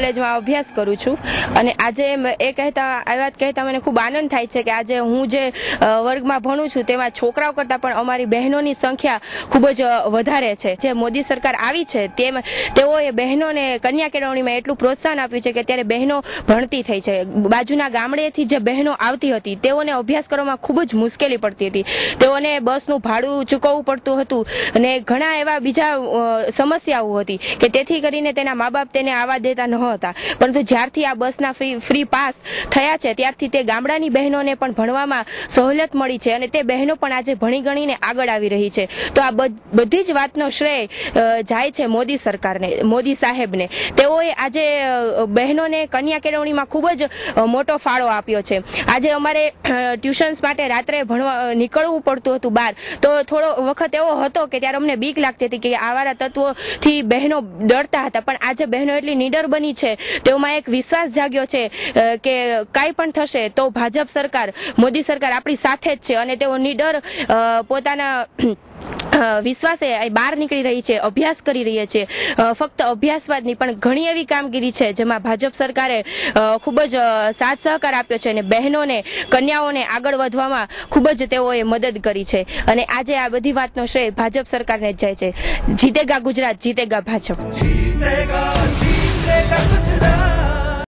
કોલેજમાં અભ્યાસ કરું છું અને આજે આ વાત કહેતા મને ખૂબ આનંદ થાય છે કે આજે હું જે વર્ગમાં ભણું છું તેમાં છોકરાઓ કરતાં પણ અમારી બહેનોની સંખ્યા ખૂબ જ વધારે છે. જે મોદી સરકાર આવી છે તેઓએ બહેનોને કન્યા કેળવણીમાં એટલું પ્રોત્સાહન આપ્યું છે કે અત્યારે બહેનો ભણતી થઈ છે. બાજુના ગામડેથી જે બહેનો આવતી હતી તેઓને અભ્યાસ કરવામાં ખૂબ જ મુશ્કેલી પડતી હતી. તેઓને બસનું ભાડું ચૂકવવું પડતું હતું અને ઘણા એવા બીજા સમસ્યાઓ હતી કે તેથી કરીને તેના મા બાપ તેને આવવા દેતા ન હતા. પરંતુ જ્યારથી આ બસના ફ્રી પાસ થયા છે ત્યારથી તે ગામડાની બહેનોને પણ ભણવામાં સહુલિયત મળી છે અને તે બહેનો પણ આજે ભણી ગણીને આગળ આવી રહી છે. તો આ બધી જ વાતનો શ્રેય જાય છે મોદી સરકારને, મોદી સાહેબને. તેઓએ આજે બહેનોને કન્યા કેળવણીમાં ખૂબ જ મોટો ફાળો આપ્યો છે. આજે અમારે ટ્યુશન્સ માટે રાત્રે ભણવા નીકળવું પડતું હતું બહાર, તો થોડો વખત એવો હતો કે ત્યારે અમને બીક લાગતી હતી કે આવારા તત્વોથી બહેનો ડરતા હતા. પણ આજે બહેનો એટલી નીડર બની છે, તેઓમાં એક વિશ્વાસ જાગ્યો છે કે કાંઈ પણ થશે તો ભાજપ સરકાર, મોદી સરકાર આપણી સાથે જ છે અને તેઓ નીડર પોતાના વિશ્વાસે બહાર નીકળી રહી છે, અભ્યાસ કરી રહી છે. ફક્ત અભ્યાસવાદની પણ ઘણી એવી કામગીરી છે જેમાં ભાજપ સરકારે ખૂબ જ સાથ સહકાર આપ્યો છે અને બહેનોને, કન્યાઓને આગળ વધવામાં ખૂબ જ તેઓએ મદદ કરી છે. અને આજે આ બધી વાતનો શ્રેય ભાજપ સરકારને જ જાય છે. જીતેગા ગુજરાત, જીતેગા ભાજપ.